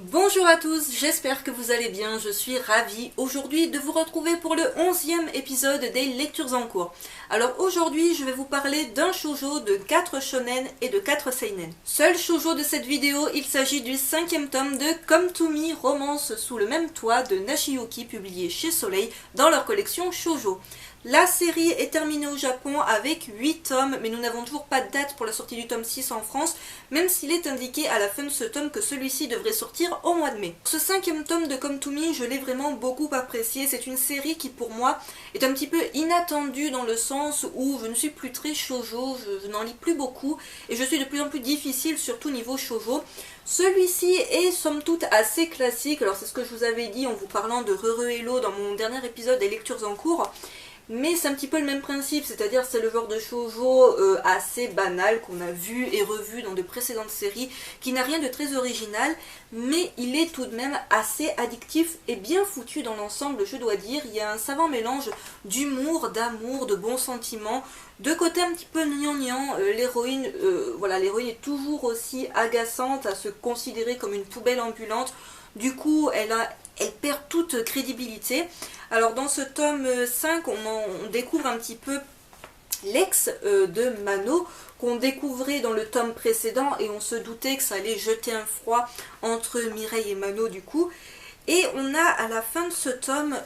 Bonjour à tous, j'espère que vous allez bien, je suis ravie aujourd'hui de vous retrouver pour le 11e épisode des lectures en cours. Alors aujourd'hui je vais vous parler d'un shoujo, de 4 shonen et de 4 seinen. Seul shoujo de cette vidéo, il s'agit du 5e tome de Come to Me, romance sous le même toit de Nashiyuki, publié chez Soleil dans leur collection shoujo. La série est terminée au Japon avec 8 tomes, mais nous n'avons toujours pas de date pour la sortie du tome 6 en France, même s'il est indiqué à la fin de ce tome que celui-ci devrait sortir au mois de mai. Ce 5e tome de Come to Me, je l'ai vraiment beaucoup apprécié. C'est une série qui pour moi est un petit peu inattendue dans le sens où je ne suis plus très shoujo, je n'en lis plus beaucoup, et je suis de plus en plus difficile, surtout niveau shoujo. Celui-ci est somme toute assez classique, alors c'est ce que je vous avais dit en vous parlant de Rere Hello dans mon dernier épisode des lectures en cours. Mais c'est un petit peu le même principe, c'est-à-dire c'est le genre de shoujo assez banal qu'on a vu et revu dans de précédentes séries, qui n'a rien de très original, mais il est tout de même assez addictif et bien foutu dans l'ensemble, je dois dire. Il y a un savant mélange d'humour, d'amour, de bons sentiments, de côté un petit peu gnangnan. L'héroïne est toujours aussi agaçante, à se considérer comme une poubelle ambulante. Du coup, elle perd toute crédibilité. Alors dans ce tome 5, on découvre un petit peu l'ex de Mano, qu'on découvrait dans le tome précédent, et on se doutait que ça allait jeter un froid entre Mireille et Mano du coup. Et on a à la fin de ce tome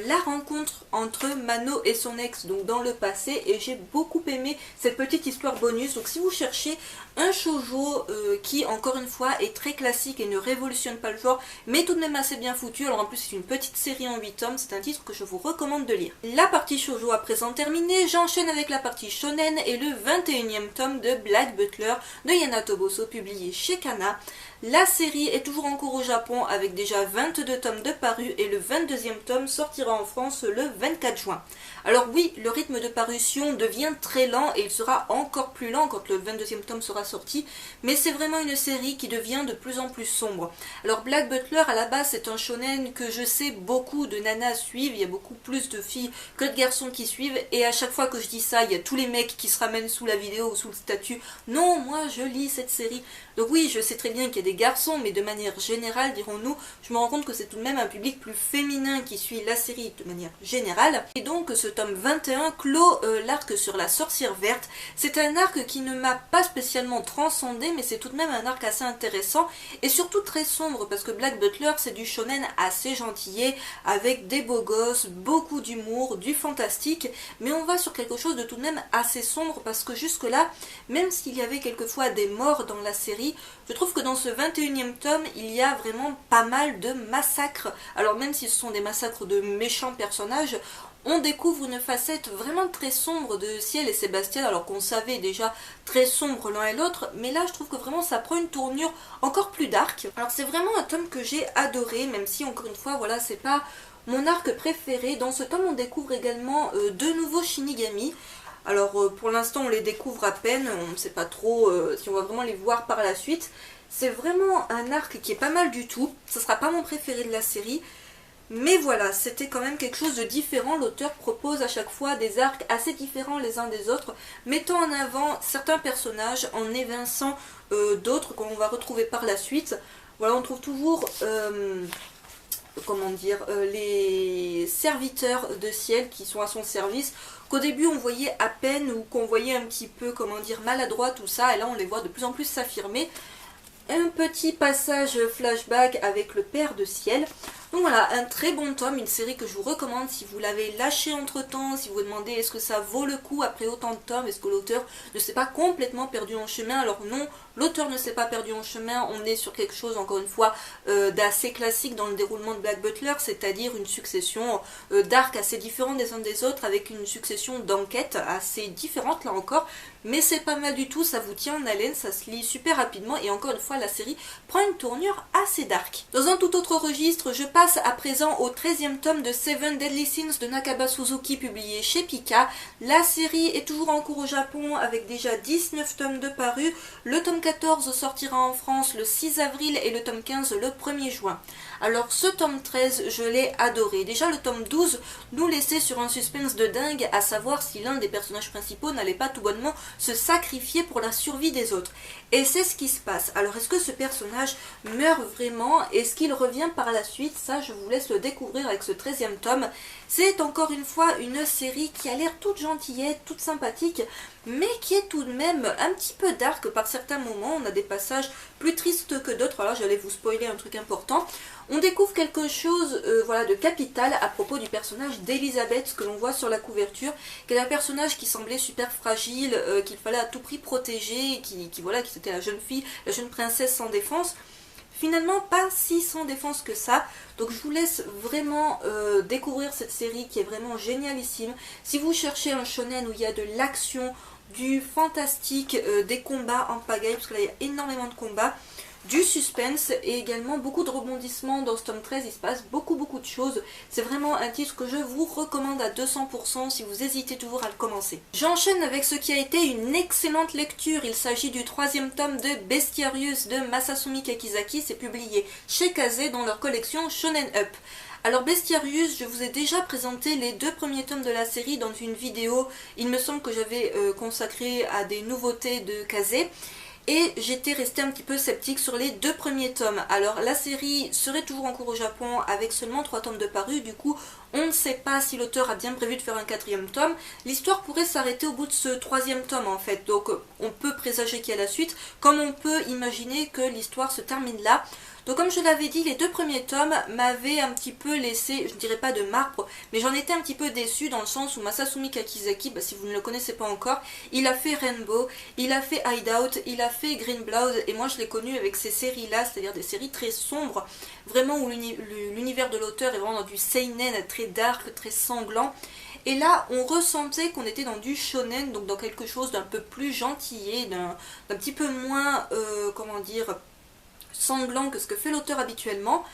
la rencontre entre Mano et son ex, donc dans le passé, et j'ai beaucoup aimé cette petite histoire bonus. Donc si vous cherchez un shoujo qui encore une fois est très classique et ne révolutionne pas le genre, mais tout de même assez bien foutu, alors en plus c'est une petite série en 8 tomes, c'est un titre que je vous recommande de lire. La partie shoujo à présent terminée, j'enchaîne avec la partie shonen et le 21e tome de Black Butler de Yana Toboso, publié chez Kana. La série est toujours en cours au Japon avec déjà 22 tomes de parus, et le 22e tome sortira en France le 24 juin. Alors oui, le rythme de parution devient très lent, et il sera encore plus lent quand le 22e tome sera sorti, mais c'est vraiment une série qui devient de plus en plus sombre. Alors Black Butler à la base c'est un shonen que je sais beaucoup de nanas suivent, il y a beaucoup plus de filles que de garçons qui suivent, et à chaque fois que je dis ça, il y a tous les mecs qui se ramènent sous la vidéo ou sous le statut « Non, moi je lis cette série ». Donc oui, je sais très bien qu'il y a des garçons, mais de manière générale, dirons-nous, je me rends compte que c'est tout de même un public plus féminin qui suit la série de manière générale. Et donc ce tome 21 clôt l'arc sur la sorcière verte. C'est un arc qui ne m'a pas spécialement transcendé, mais c'est tout de même un arc assez intéressant et surtout très sombre, parce que Black Butler c'est du shonen assez gentillet, avec des beaux gosses, beaucoup d'humour, du fantastique, mais on va sur quelque chose de tout de même assez sombre, parce que jusque là, même s'il y avait quelquefois des morts dans la série, je trouve que dans ce 21e tome, il y a vraiment pas mal de massacres. Alors même si ce sont des massacres de méchants personnages, on découvre une facette vraiment très sombre de Ciel et Sébastien, alors qu'on savait déjà très sombre l'un et l'autre, mais là je trouve que vraiment ça prend une tournure encore plus dark. Alors c'est vraiment un tome que j'ai adoré, même si encore une fois, voilà, c'est pas mon arc préféré. Dans ce tome, on découvre également deux nouveaux Shinigami. Alors pour l'instant on les découvre à peine, on ne sait pas trop si on va vraiment les voir par la suite. C'est vraiment un arc qui est pas mal du tout, ce sera pas mon préféré de la série, mais voilà, c'était quand même quelque chose de différent. L'auteur propose à chaque fois des arcs assez différents les uns des autres, mettant en avant certains personnages, en évinçant d'autres qu'on va retrouver par la suite. Voilà, on trouve toujours les serviteurs de Ciel qui sont à son service, qu'au début on voyait à peine, ou qu'on voyait un petit peu, maladroit tout ça, et là on les voit de plus en plus s'affirmer. Un petit passage flashback avec le père de Ciel. Donc voilà, un très bon tome, une série que je vous recommande si vous l'avez lâché entre temps, si vous vous demandez est-ce que ça vaut le coup après autant de tomes, est-ce que l'auteur ne s'est pas complètement perdu en chemin. Alors non, l'auteur ne s'est pas perdu en chemin, on est sur quelque chose encore une fois d'assez classique dans le déroulement de Black Butler, c'est-à-dire une succession d'arcs assez différents des uns des autres, avec une succession d'enquêtes assez différentes là encore, mais c'est pas mal du tout, ça vous tient en haleine, ça se lit super rapidement, et encore une fois la série prend une tournure assez dark. Dans un tout autre registre, je passe passe à présent au 13e tome de Seven Deadly Sins de Nakaba Suzuki publié chez Pika. La série est toujours en cours au Japon avec déjà 19 tomes de parus. Le tome 14 sortira en France le 6 avril et le tome 15 le 1er juin. Alors ce tome 13, je l'ai adoré. Déjà le tome 12 nous laissait sur un suspense de dingue, à savoir si l'un des personnages principaux n'allait pas tout bonnement se sacrifier pour la survie des autres. Et c'est ce qui se passe. Alors est-ce que ce personnage meurt vraiment? Est-ce qu'il revient par la suite? Ça, je vous laisse le découvrir avec ce 13e tome. C'est encore une fois une série qui a l'air toute gentillette, toute sympathique, mais qui est tout de même un petit peu dark par certains moments. On a des passages plus tristes que d'autres. Alors j'allais vous spoiler un truc important. On découvre quelque chose voilà, de capital à propos du personnage d'Elisabeth que l'on voit sur la couverture, qui est un personnage qui semblait super fragile, qu'il fallait à tout prix protéger, qui était la jeune fille, la jeune princesse sans défense. Finalement, pas si sans défense que ça. Donc je vous laisse vraiment découvrir cette série qui est vraiment génialissime. Si vous cherchez un shonen où il y a de l'action, du fantastique, des combats en pagaille, parce que là il y a énormément de combats, du suspense et également beaucoup de rebondissements dans ce tome 13, il se passe beaucoup de choses. C'est vraiment un titre que je vous recommande à 200% si vous hésitez toujours à le commencer. J'enchaîne avec ce qui a été une excellente lecture. Il s'agit du 3e tome de Bestiarius de Masasumi Kakizaki. C'est publié chez Kazé dans leur collection Shonen Up. Alors Bestiarius, je vous ai déjà présenté les 2 premiers tomes de la série dans une vidéo. Il me semble que j'avais consacré à des nouveautés de Kazé. Et j'étais restée un petit peu sceptique sur les 2 premiers tomes. Alors la série serait toujours en cours au Japon avec seulement 3 tomes de parus. Du coup, on ne sait pas si l'auteur a bien prévu de faire un 4e tome. L'histoire pourrait s'arrêter au bout de ce 3e tome en fait. Donc on peut présager qu'il y a la suite, comme on peut imaginer que l'histoire se termine là. Donc comme je l'avais dit, les 2 premiers tomes m'avaient un petit peu laissé, je ne dirais pas de marbre, mais j'en étais un petit peu déçue dans le sens où Masasumi Kakizaki, si vous ne le connaissez pas encore, il a fait Rainbow, il a fait Hideout, il a fait Green Blood, et moi je l'ai connu avec ces séries-là, c'est-à-dire des séries très sombres, vraiment où l'univers de l'auteur est vraiment dans du seinen très dark, très sanglant. Et là, on ressentait qu'on était dans du shonen, donc dans quelque chose d'un peu plus gentillé, d'un petit peu moins, comment dire, sanglant que ce que fait l'auteur habituellement.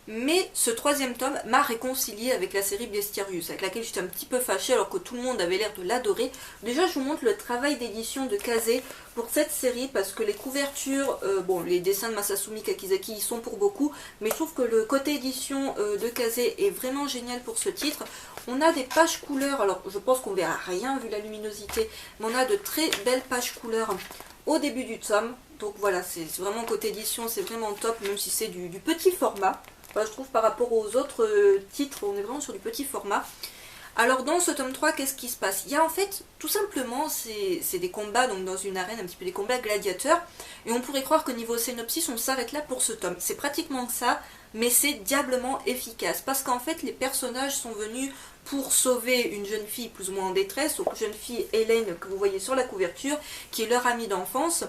Mais ce 3e tome m'a réconcilié avec la série Bestiarius, avec laquelle j'étais un petit peu fâchée alors que tout le monde avait l'air de l'adorer. Déjà je vous montre le travail d'édition de Kazé pour cette série, parce que les couvertures, bon les dessins de Masasumi Kakizaki y sont pour beaucoup, mais je trouve que le côté édition de Kazé est vraiment génial pour ce titre. On a des pages couleurs, alors je pense qu'on verra rien vu la luminosité, mais on a de très belles pages couleurs au début du tome. Donc voilà, c'est vraiment côté édition, c'est vraiment top, même si c'est du petit format. Enfin, je trouve par rapport aux autres titres, on est vraiment sur du petit format. Alors dans ce tome 3, qu'est-ce qui se passe? Il y a en fait, tout simplement, c'est des combats donc dans une arène, un petit peu des combats gladiateurs. Et on pourrait croire que niveau synopsis, on s'arrête là pour ce tome. C'est pratiquement ça, mais c'est diablement efficace. Parce qu'en fait, les personnages sont venus pour sauver une jeune fille plus ou moins en détresse. Donc jeune fille Hélène que vous voyez sur la couverture, qui est leur amie d'enfance.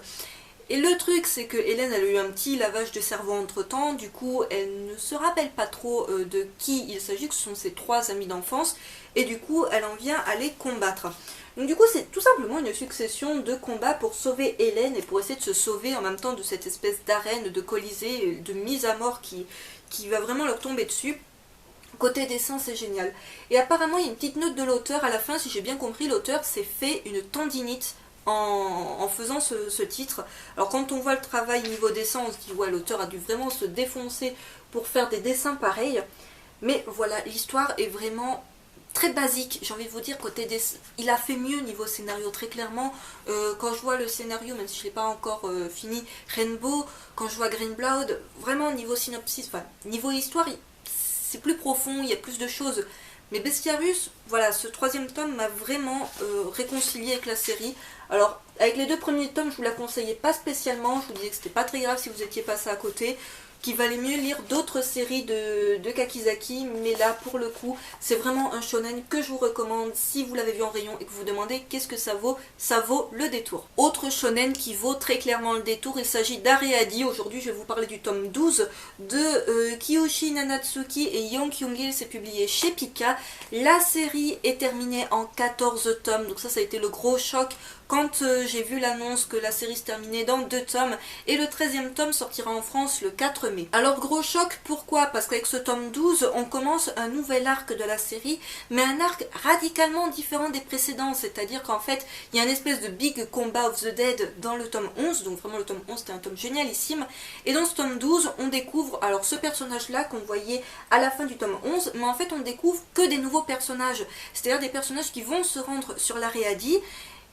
Et le truc, c'est que Hélène, elle a eu un petit lavage de cerveau entre temps, du coup, elle ne se rappelle pas trop de qui il s'agit, que ce sont ses 3 amis d'enfance, et du coup, elle en vient à les combattre. Donc du coup, c'est tout simplement une succession de combats pour sauver Hélène, et pour essayer de se sauver en même temps de cette espèce d'arène, de colisée, de mise à mort qui va vraiment leur tomber dessus. Côté dessin, c'est génial. Et apparemment, il y a une petite note de l'auteur, à la fin, si j'ai bien compris, l'auteur s'est fait une tendinite en faisant ce titre. Alors quand on voit le travail niveau dessin, on se dit ouais, l'auteur a dû vraiment se défoncer pour faire des dessins pareils. Mais voilà, l'histoire est vraiment très basique, j'ai envie de vous dire. Côté dessin, il a fait mieux niveau scénario, très clairement. Quand je vois le scénario, même si je ne l'ai pas encore fini, Rainbow, quand je vois Green Blood, vraiment niveau synopsis, enfin niveau histoire, c'est plus profond, il y a plus de choses. Mais Bestiarius, voilà, ce 3e tome m'a vraiment réconcilié avec la série. Alors, avec les 2 premiers tomes, je vous la conseillais pas spécialement. Je vous disais que c'était pas très grave si vous étiez passé à côté. Qu'il valait mieux lire d'autres séries de Kakizaki. Mais là, pour le coup, c'est vraiment un shonen que je vous recommande si vous l'avez vu en rayon et que vous vous demandez qu'est-ce que ça vaut le détour. Autre shonen qui vaut très clairement le détour, il s'agit d'Areadi. Aujourd'hui, je vais vous parler du tome 12 de Kiyoshi Nanatsuki et Young Kyung-il. C'est publié chez Pika. La série est terminée en 14 tomes. Donc ça a été le gros choc quand j'ai vu l'annonce que la série se terminait dans 2 tomes et le 13e tome sortira en France le 4 mai. Alors gros choc, pourquoi? Parce qu'avec ce tome 12, on commence un nouvel arc de la série, mais un arc radicalement différent des précédents, c'est-à-dire qu'en fait, il y a une espèce de big combat of the dead dans le tome 11, donc vraiment le tome 11 c'était un tome génialissime, et dans ce tome 12, on découvre alors ce personnage-là qu'on voyait à la fin du tome 11, mais en fait on découvre que des nouveaux personnages, c'est-à-dire des personnages qui vont se rendre sur l'Ariadi,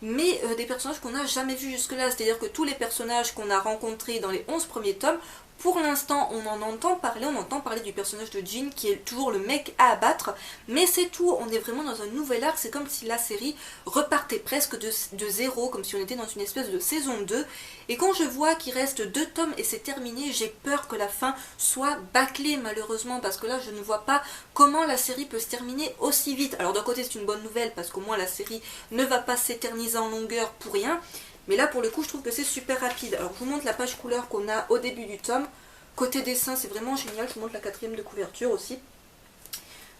mais des personnages qu'on n'a jamais vus jusque-là, c'est-à-dire que tous les personnages qu'on a rencontrés dans les 11 premiers tomes, pour l'instant on entend parler du personnage de Jin qui est toujours le mec à abattre, mais c'est tout, on est vraiment dans un nouvel arc, c'est comme si la série repartait presque de zéro, comme si on était dans une espèce de saison 2, et quand je vois qu'il reste 2 tomes et c'est terminé, j'ai peur que la fin soit bâclée malheureusement, parce que là je ne vois pas comment la série peut se terminer aussi vite. Alors d'un côté c'est une bonne nouvelle, parce qu'au moins la série ne va pas s'éterniser en longueur pour rien, mais là pour le coup je trouve que c'est super rapide. Alors je vous montre la page couleur qu'on a au début du tome. Côté dessin c'est vraiment génial, je vous montre la 4e de couverture aussi.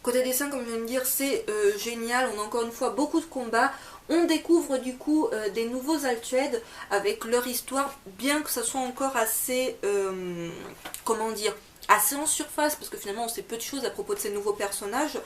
Côté dessin comme je viens de dire c'est génial, on a encore une fois beaucoup de combats. On découvre du coup des nouveaux Altued avec leur histoire, bien que ça soit encore assez, comment dire, assez en surface, parce que finalement on sait peu de choses à propos de ces nouveaux personnages.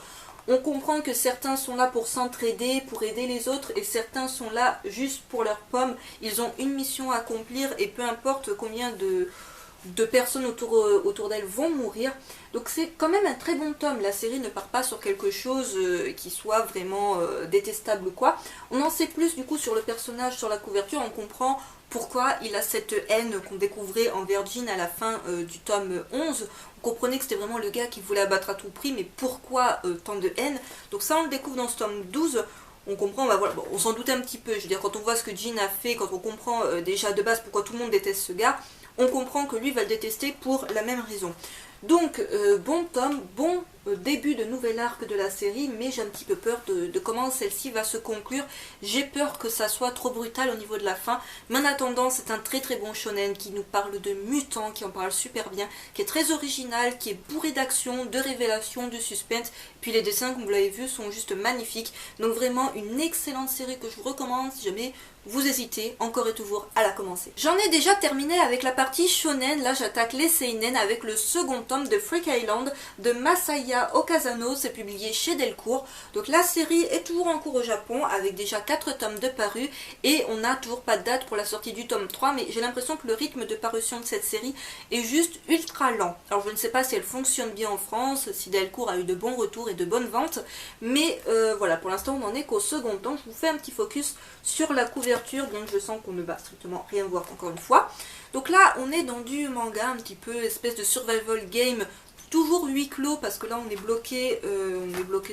On comprend que certains sont là pour s'entraider, pour aider les autres, et certains sont là juste pour leur pomme. Ils ont une mission à accomplir, et peu importe combien de personnes autour d'elles vont mourir. Donc c'est quand même un très bon tome, la série ne part pas sur quelque chose qui soit vraiment détestable ou quoi. On en sait plus du coup sur le personnage, sur la couverture, on comprend pourquoi il a cette haine qu'on découvrait envers Jin à la fin du tome 11. On comprenait que c'était vraiment le gars qui voulait abattre à tout prix, mais pourquoi tant de haine? Donc ça on le découvre dans ce tome 12. On comprend, bah voilà, bon, on s'en doutait un petit peu, je veux dire quand on voit ce que Jin a fait, quand on comprend déjà de base pourquoi tout le monde déteste ce gars, on comprend que lui va le détester pour la même raison. Donc, bon tome, bon début de nouvel arc de la série, mais j'ai un petit peu peur de comment celle-ci va se conclure. J'ai peur que ça soit trop brutal au niveau de la fin, mais en attendant, c'est un très très bon shonen qui nous parle de mutants, qui en parle super bien, qui est très original, qui est bourré d'action, de révélations, de suspense, puis les dessins, comme vous l'avez vu, sont juste magnifiques. Donc vraiment une excellente série que je vous recommande si jamais vous hésitez encore et toujours à la commencer. J'en ai déjà terminé avec la partie shonen, là j'attaque les seinen avec le second tome de Freak Island de Masaya Okazano, c'est publié chez Delcourt. Donc la série est toujours en cours au Japon avec déjà 4 tomes de parus et on n'a toujours pas de date pour la sortie du tome 3, mais j'ai l'impression que le rythme de parution de cette série est juste ultra lent. Alors je ne sais pas si elle fonctionne bien en France, si Delcourt a eu de bons retours et de bonnes ventes, mais voilà, pour l'instant on n'en est qu'au second tome. Je vous fais un petit focus sur la couverture, bien que je sens qu'on ne va strictement rien voir encore une fois. Donc là on est dans du manga un petit peu espèce de survival game, toujours huis clos parce que là on est bloqué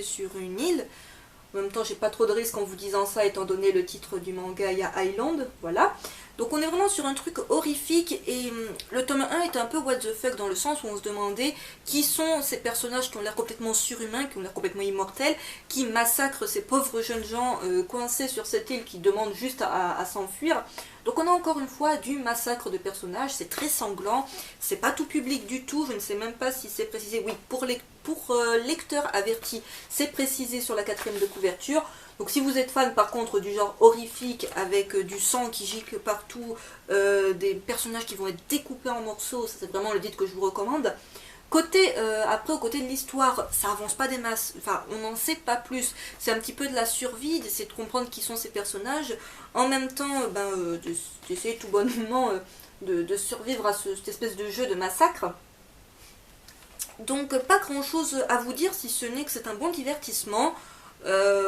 sur une île. En même temps j'ai pas trop de risques en vous disant ça étant donné le titre du manga, il y a Island, voilà. Donc on est vraiment sur un truc horrifique et le tome 1 est un peu what the fuck dans le sens où on se demandait qui sont ces personnages qui ont l'air complètement surhumains, qui ont l'air complètement immortels, qui massacrent ces pauvres jeunes gens coincés sur cette île qui demandent juste à s'enfuir. Donc on a encore une fois du massacre de personnages, c'est très sanglant, c'est pas tout public du tout, je ne sais même pas si c'est précisé, oui pour lecteurs avertis c'est précisé sur la 4e de couverture. Donc si vous êtes fan par contre du genre horrifique avec du sang qui gicle partout, des personnages qui vont être découpés en morceaux, ça c'est vraiment le titre que je vous recommande. Après, au côté de l'histoire, ça avance pas des masses, enfin on n'en sait pas plus, c'est un petit peu de la survie, d'essayer de comprendre qui sont ces personnages, en même temps d'essayer tout bonnement de survivre à cette espèce de jeu de massacre. Donc pas grand chose à vous dire si ce n'est que c'est un bon divertissement.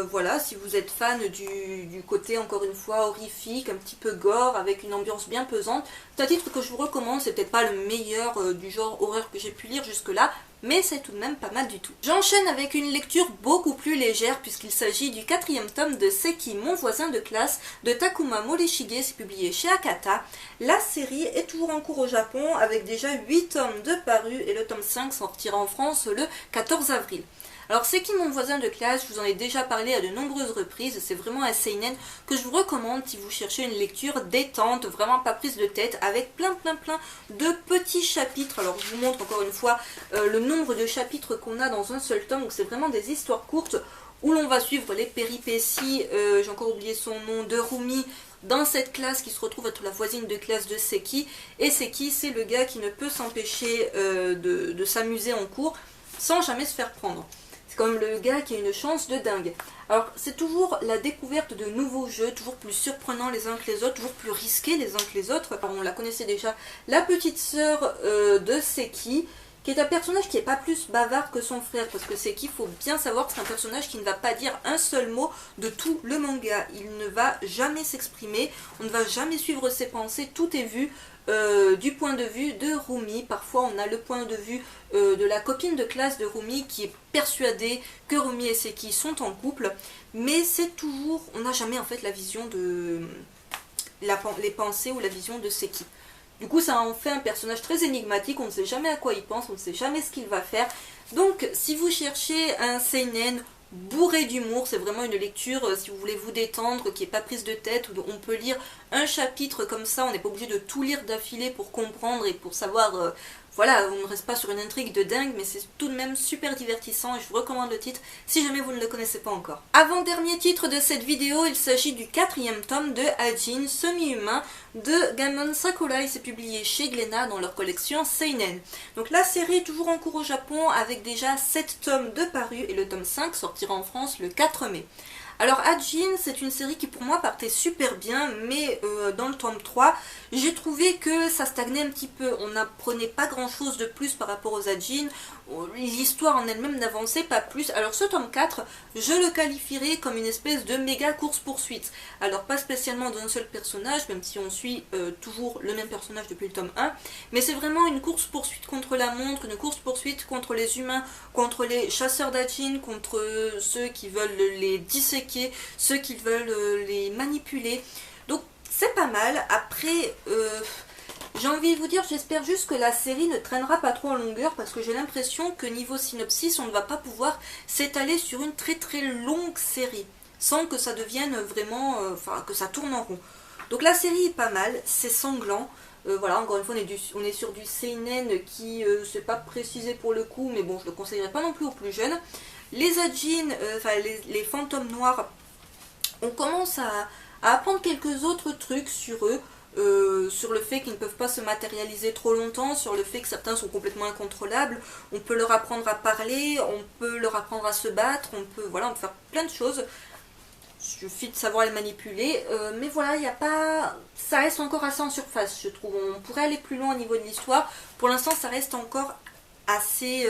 Voilà, si vous êtes fan du côté encore une fois horrifique, un petit peu gore, avec une ambiance bien pesante, c'est un titre que je vous recommande, c'est peut-être pas le meilleur du genre horreur que j'ai pu lire jusque là, mais c'est tout de même pas mal du tout. J'enchaîne avec une lecture beaucoup plus légère puisqu'il s'agit du 4e tome de Seki, mon voisin de classe de Takuma Morishige, c'est publié chez Akata. La série est toujours en cours au Japon avec déjà 8 tomes de parus et le tome 5 sortira en France le 14 avril. Alors Seki, mon voisin de classe, je vous en ai déjà parlé à de nombreuses reprises, c'est vraiment un seinen que je vous recommande si vous cherchez une lecture détente, vraiment pas prise de tête, avec plein de petits chapitres. Alors je vous montre encore une fois le nombre de chapitres qu'on a dans un seul tome, donc c'est vraiment des histoires courtes où l'on va suivre les péripéties, j'ai encore oublié son nom, de Rumi, dans cette classe qui se retrouve être la voisine de classe de Seki. Et Seki, c'est le gars qui ne peut s'empêcher de s'amuser en cours sans jamais se faire prendre. C'est comme le gars qui a une chance de dingue. Alors c'est toujours la découverte de nouveaux jeux, toujours plus surprenants les uns que les autres, toujours plus risqués les uns que les autres. Alors, on la connaissait déjà, la petite sœur de Seki, qui est un personnage qui n'est pas plus bavard que son frère, parce que Seki, il faut bien savoir que c'est un personnage qui ne va pas dire un seul mot de tout le manga. Il ne va jamais s'exprimer, on ne va jamais suivre ses pensées, tout est vu du point de vue de Rumi. Parfois on a le point de vue de la copine de classe de Rumi qui est persuadée que Rumi et Seki sont en couple, mais c'est toujours, on n'a jamais en fait la vision de les pensées ou la vision de Seki. Du coup ça en fait un personnage très énigmatique, on ne sait jamais à quoi il pense, on ne sait jamais ce qu'il va faire. Donc si vous cherchez un seinen bourré d'humour, c'est vraiment une lecture, si vous voulez vous détendre, qui n'est pas prise de tête, où on peut lire un chapitre comme ça, on n'est pas obligé de tout lire d'affilée pour comprendre et pour savoir, voilà, on ne reste pas sur une intrigue de dingue, mais c'est tout de même super divertissant et je vous recommande le titre si jamais vous ne le connaissez pas encore. Avant-dernier titre de cette vidéo, il s'agit du 4e tome de Hajin, semi-humain, de Gammon Sakurai. C'est publié chez Glénat dans leur collection Seinen. Donc la série est toujours en cours au Japon avec déjà 7 tomes de parus et le tome 5 sortira en France le 4 mai. Alors Hajin, c'est une série qui pour moi partait super bien, mais dans le tome 3, j'ai trouvé que ça stagnait un petit peu. On n'apprenait pas grand chose de plus par rapport aux Hajin, l'histoire en elle-même n'avançait pas plus. Alors ce tome 4, je le qualifierais comme une espèce de méga course-poursuite. Alors pas spécialement d'un seul personnage, même si on suit toujours le même personnage depuis le tome 1, mais c'est vraiment une course-poursuite contre la montre, une course-poursuite contre les humains, contre les chasseurs d'Hajin, contre ceux qui veulent les disséquer, ceux qui veulent les manipuler. Donc c'est pas mal. Après, j'ai envie de vous dire, j'espère juste que la série ne traînera pas trop en longueur, parce que j'ai l'impression que niveau synopsis, on ne va pas pouvoir s'étaler sur une très très longue série, sans que ça devienne vraiment, enfin que ça tourne en rond. Donc la série est pas mal, c'est sanglant. Voilà, encore une fois on est sur du seinen qui c'est pas précisé pour le coup, mais bon, je le conseillerais pas non plus aux plus jeunes. Les Hajin, enfin les fantômes noirs, on commence à apprendre quelques autres trucs sur eux, sur le fait qu'ils ne peuvent pas se matérialiser trop longtemps, sur le fait que certains sont complètement incontrôlables. On peut leur apprendre à parler, on peut leur apprendre à se battre, on peut faire plein de choses. Il suffit de savoir les manipuler, mais voilà, il n'y a pas... ça reste encore assez en surface, je trouve. On pourrait aller plus loin au niveau de l'histoire. Pour l'instant, ça reste encore assez...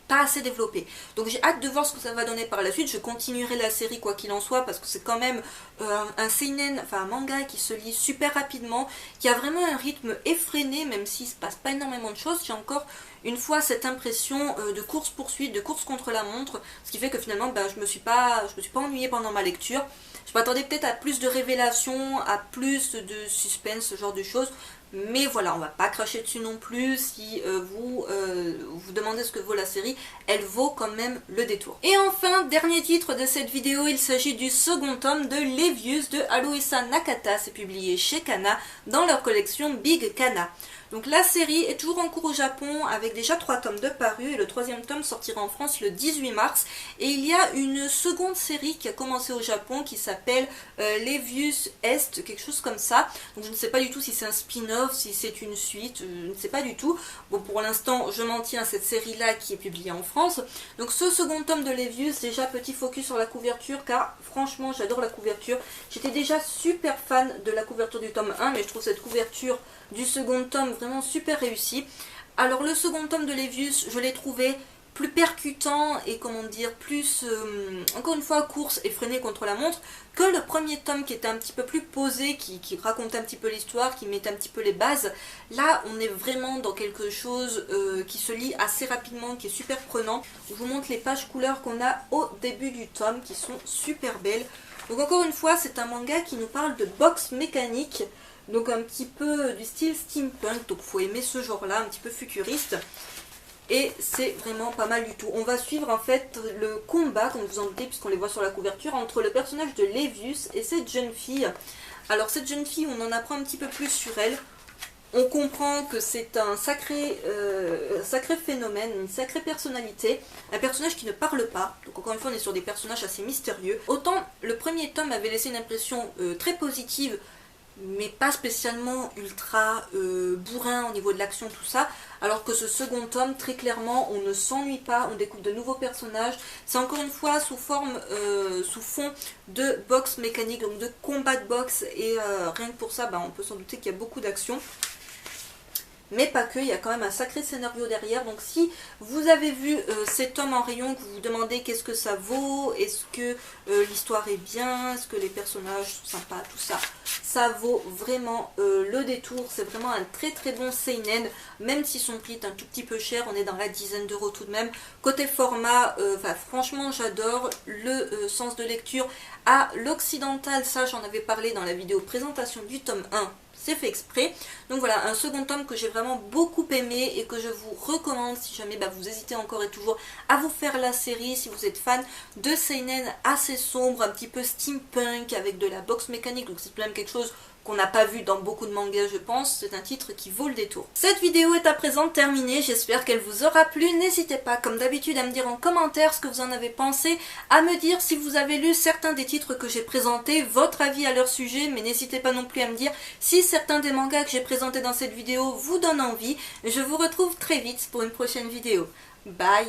pas assez développé. Donc j'ai hâte de voir ce que ça va donner par la suite. Je continuerai la série quoi qu'il en soit, parce que c'est quand même un seinen, enfin un manga qui se lit super rapidement, qui a vraiment un rythme effréné, même s'il se passe pas énormément de choses. J'ai encore une fois cette impression de course-poursuite, de course contre la montre, ce qui fait que finalement je me suis pas ennuyée pendant ma lecture. Je m'attendais peut-être à plus de révélations, à plus de suspense, ce genre de choses. Mais voilà, on va pas cracher dessus non plus. Si vous vous demandez ce que vaut la série, elle vaut quand même le détour. Et enfin, dernier titre de cette vidéo, il s'agit du second tome de Levius de Haruhisa Nakata. C'est publié chez Kana dans leur collection Big Kana. Donc la série est toujours en cours au Japon avec déjà 3 tomes de parus et le 3e tome sortira en France le 18 mars. Et il y a une seconde série qui a commencé au Japon qui s'appelle Levius Est, quelque chose comme ça. Donc je ne sais pas du tout si c'est un spin-off, si c'est une suite, je ne sais pas du tout. Bon, pour l'instant je m'en tiens à cette série-là qui est publiée en France. Donc ce second tome de Levius, déjà petit focus sur la couverture, car franchement j'adore la couverture. J'étais déjà super fan de la couverture du tome 1, mais je trouve cette couverture du second tome vraiment super réussi. Alors le second tome de Levius, je l'ai trouvé plus percutant et comment dire, plus, encore une fois, course effrénée contre la montre, que le premier tome qui était un petit peu plus posé, qui racontait un petit peu l'histoire, qui mettait un petit peu les bases. Là, on est vraiment dans quelque chose qui se lit assez rapidement, qui est super prenant. Je vous montre les pages couleurs qu'on a au début du tome, qui sont super belles. Donc encore une fois, c'est un manga qui nous parle de boxe mécanique, donc un petit peu du style steampunk, donc faut aimer ce genre-là, un petit peu futuriste. Et c'est vraiment pas mal du tout. On va suivre en fait le combat, comme vous en doutez, puisqu'on les voit sur la couverture, entre le personnage de Levius et cette jeune fille. Alors cette jeune fille, on en apprend un petit peu plus sur elle. On comprend que c'est un sacré phénomène, une sacrée personnalité, un personnage qui ne parle pas, donc encore une fois on est sur des personnages assez mystérieux. Autant le premier tome avait laissé une impression très positive, mais pas spécialement ultra bourrin au niveau de l'action, tout ça, alors que ce second tome, très clairement, on ne s'ennuie pas, on découvre de nouveaux personnages, c'est encore une fois sous fond de boxe mécanique, donc de combat de boxe, et rien que pour ça, on peut s'en douter qu'il y a beaucoup d'action. Mais pas que, il y a quand même un sacré scénario derrière. Donc si vous avez vu ces tomes en rayon, que vous vous demandez qu'est-ce que ça vaut, est-ce que l'histoire est bien, est-ce que les personnages sont sympas, tout ça, ça vaut vraiment le détour. C'est vraiment un très très bon seinen, même si son prix est un tout petit peu cher, on est dans la dizaine d'euros tout de même. Côté format, franchement j'adore le sens de lecture à l'occidental, ça j'en avais parlé dans la vidéo présentation du tome 1. C'est fait exprès. Donc voilà, un second tome que j'ai vraiment beaucoup aimé et que je vous recommande si jamais vous hésitez encore et toujours à vous faire la série, si vous êtes fan de seinen assez sombre, un petit peu steampunk avec de la boxe mécanique, donc c'est même quelque chose qu'on n'a pas vu dans beaucoup de mangas je pense, c'est un titre qui vaut le détour. Cette vidéo est à présent terminée, j'espère qu'elle vous aura plu, n'hésitez pas comme d'habitude à me dire en commentaire ce que vous en avez pensé, à me dire si vous avez lu certains des titres que j'ai présentés, votre avis à leur sujet, mais n'hésitez pas non plus à me dire si certains des mangas que j'ai présentés dans cette vidéo vous donnent envie. Je vous retrouve très vite pour une prochaine vidéo. Bye!